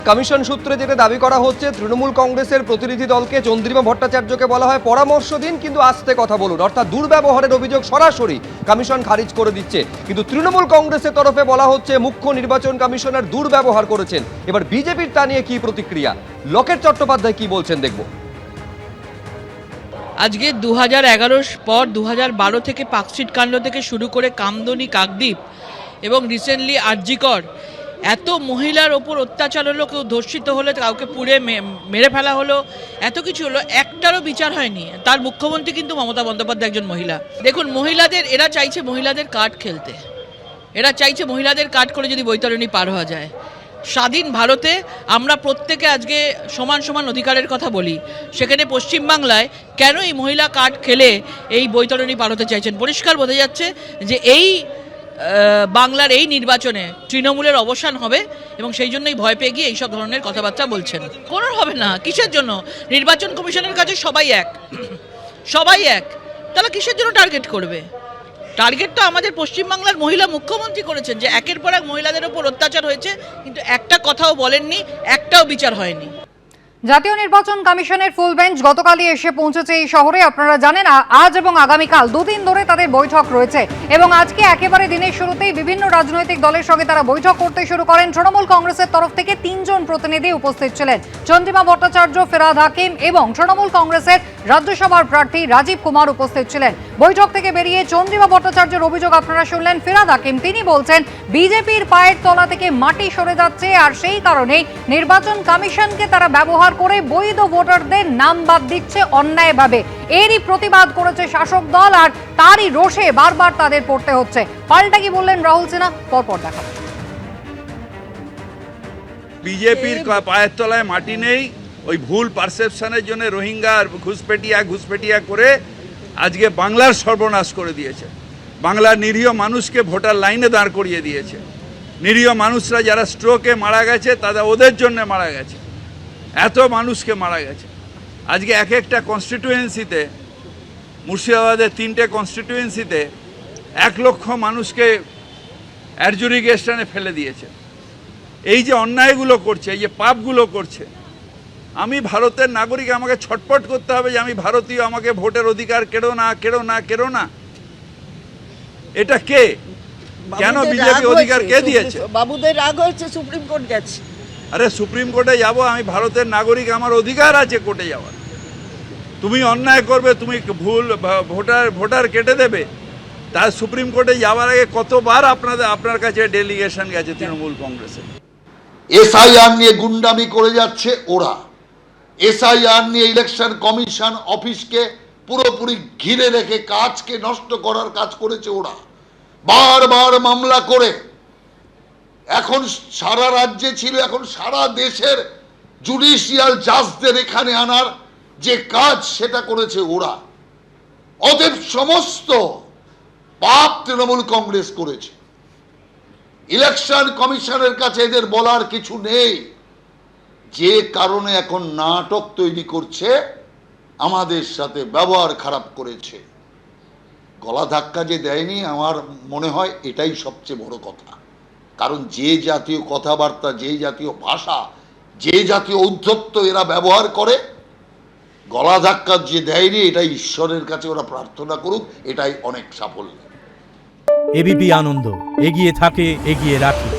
Commission সূত্রে যেটা দাবি করা হচ্ছে, তৃণমূল কংগ্রেসের প্রতিনিধি দলকে চন্দ্রিমা ভট্টাচার্যকে বলা হয় পরামর্শ দিন কিন্তু আস্তে কথা বলুন, অর্থাৎ দুর্ব্যবহারের অভিযোগ সরাসরি কমিশন খারিজ করে দিচ্ছে। কিন্তু তৃণমূল কংগ্রেসের তরফে বলা হচ্ছে মুখ্য নির্বাচন কমিশনার দুর্ব্যবহার করেছেন। এবার বিজেপির তা নিয়ে কি প্রতিক্রিয়া, লকেট চট্টোপাধ্যায় কি বলছেন দেখব। আজকে 2011 পর 2012 থেকে পার্কস্ট্রিট কাণ্ড থেকে শুরু করে কামদুনি, কাকদ্বীপ এবং রিসেন্টলি আরজিকর, এত মহিলার ওপর অত্যাচার হলো, কেউ ধর্ষিত হলে কাউকে পুড়ে মেরে ফেলা হলো, এত কিছু হলো, একটারও বিচার হয়নি। তার মুখ্যমন্ত্রী কিন্তু মমতা বন্দ্যোপাধ্যায় একজন মহিলা। দেখুন, মহিলাদের, এরা চাইছে মহিলাদের কার্ড খেলতে, এরা চাইছে মহিলাদের কার্ড করে যদি বৈতরণী পার হওয়া যায়। স্বাধীন ভারতে আমরা প্রত্যেকে আজকে সমান সমান অধিকারের কথা বলি, সেখানে পশ্চিমবাংলায় কেন এই মহিলা কার্ড খেলে এই বৈতরণী পার হতে চাইছেন? পরিষ্কার বোঝা যাচ্ছে যে এই বাংলার এই নির্বাচনে তৃণমূলের অবসান হবে এবং সেই জন্যই ভয় পেয়ে গিয়ে এইসব ধরনের কথাবার্তা বলছেন। কোনো হবে না, কিসের জন্য? নির্বাচন কমিশনের কাছে সবাই এক, সবাই এক, তাহলে কিসের জন্য টার্গেট করবে? টার্গেটটা আমাদের পশ্চিমবাংলার মহিলা মুখ্যমন্ত্রী করেছেন, যে একের পর এক মহিলাদের ওপর অত্যাচার হয়েছে, কিন্তু একটা কথাও বলেননি, একটাও বিচার হয়নি। জাতীয় নির্বাচন কমিশনের ফুল বেঞ্চ গতকালই এসে পৌঁছেছে এই শহরে। আপনারা জানেন আজ এবং আগামীকাল দুদিন ধরে তাদের বৈঠক রয়েছে এবং আজকে একেবারে দিনের শুরুতেই বিভিন্ন রাজনৈতিক দলের সঙ্গে তারা বৈঠক করতে শুরু করেন। তৃণমূল কংগ্রেসের তরফ থেকে 3 জন প্রতিনিধি উপস্থিত ছিলেন, চন্দ্রিমা ভট্টাচার্য, ফিরহাদ হাকিম এবং তৃণমূল কংগ্রেসের রাজ্যসভার প্রার্থী রাজীব কুমার উপস্থিত ছিলেন। বৈঠক থেকে বেরিয়ে চন্দ্রিমা ভট্টাচার্যের অভিযোগ আপনারা শুনলেন। ফিরহাদ হাকিম তিনি বলছেন বিজেপির পায়ের তলা থেকে মাটি সরে যাচ্ছে আর সেই কারণেই নির্বাচন কমিশনকে তারা ব্যবহার করে বৈধ ভোটারদের নাম বাদ দিচ্ছে অন্যায়ভাবে। এরই প্রতিবাদ করেছে শাসক দল আর তারই রোষে বারবার তাদের পড়তে হচ্ছে। পাল্টা কি বললেন রাহুল সিনহা, পরপর দেখাবো। বিজেপির পায়ের তলায় মাটি নেই, ওই ভুল পারসেপশনের জন্য রোহিঙ্গা ঘুষপেটিয়া করে আজকে বাংলার সর্বনাশ করে দিয়েছে। বাংলার নিরীহ মানুষকে ভোটার লাইনে দাঁড় করিয়ে দিয়েছে। নিরীহ মানুষরা যারা স্ট্রোকে মারা গেছে তাদের ওদের জন্য মারা গেছে, এত মানুষকে মারা গেছে। আজকে এক একটা কনস্টিটিউয়েন্সিতে, মুর্শিদাবাদের 3টে কনস্টিটিউয়েন্সিতে 1 লক্ষ মানুষকে অ্যাডজুডিকেশনে ফেলে দিয়েছে। এই যে অন্যায়গুলো করছে, এই যে পাপগুলো করছে, আমি ভারতের নাগরিক, আমাকে ছটপট করতে হবে যে আমি ভারতীয়, আমাকে ভোটের অধিকার কেড়ো না। এটা কে? কেন বিজেপি অধিকার কে দিয়েছে? বাবুদের রাগ হয়েছে, সুপ্রিম কোর্ট গেছে। আরে সুপ্রিম কোর্টে যাব, আমি ভারতের নাগরিক, আমার অধিকার আছে কোর্টে যাওয়ার। তুমি অন্যায় করবে, তুমি ভুল ভোটার কেটে দেবে, তার সুপ্রিম কোর্টে যাওয়ার আগে কতবার আপনার কাছে ডেলিগেশন গেছে তৃণমূল কংগ্রেসের। এসআইআর নিয়ে গুন্ডামি করে যাচ্ছে ওরা। এসআইআর নিয়ে ইলেকশন কমিশন অফিসকে পুরোপুরি ঘিরে রেখে কাজকে নষ্ট করার কাজ করেছে ওরা। বারবার মামলা করে এখন সারা রাজ্যে ছিল, এখন সারা দেশের জুডিশিয়াল জাজদের এখানে আনার যে কাজ সেটা করেছে ওরা। অতএব সমস্ত পাপ তৃণমূল কংগ্রেস করেছে। ইলেকশন কমিশনের কাছে এদের বলার কিছু নেই, যে কারণে এখন নাটক তৈরি করছে, আমাদের সাথে ব্যবহার খারাপ করেছে। গলা ধাক্কা যে দেয়নি, আমার মনে হয় এটাই সবচেয়ে বড় কথা। কারণ যে জাতীয় কথাবার্তা, যে জাতীয় ভাষা, যে জাতীয় ঔদ্ধত্য এরা ব্যবহার করে, গলা ধাক্কা যে দেয়নি, এটাই ঈশ্বরের কাছে ওরা প্রার্থনা করুক, এটাই অনেক সাফল্য। এবিপি আনন্দ, এগিয়ে থাকে, এগিয়ে রাখে।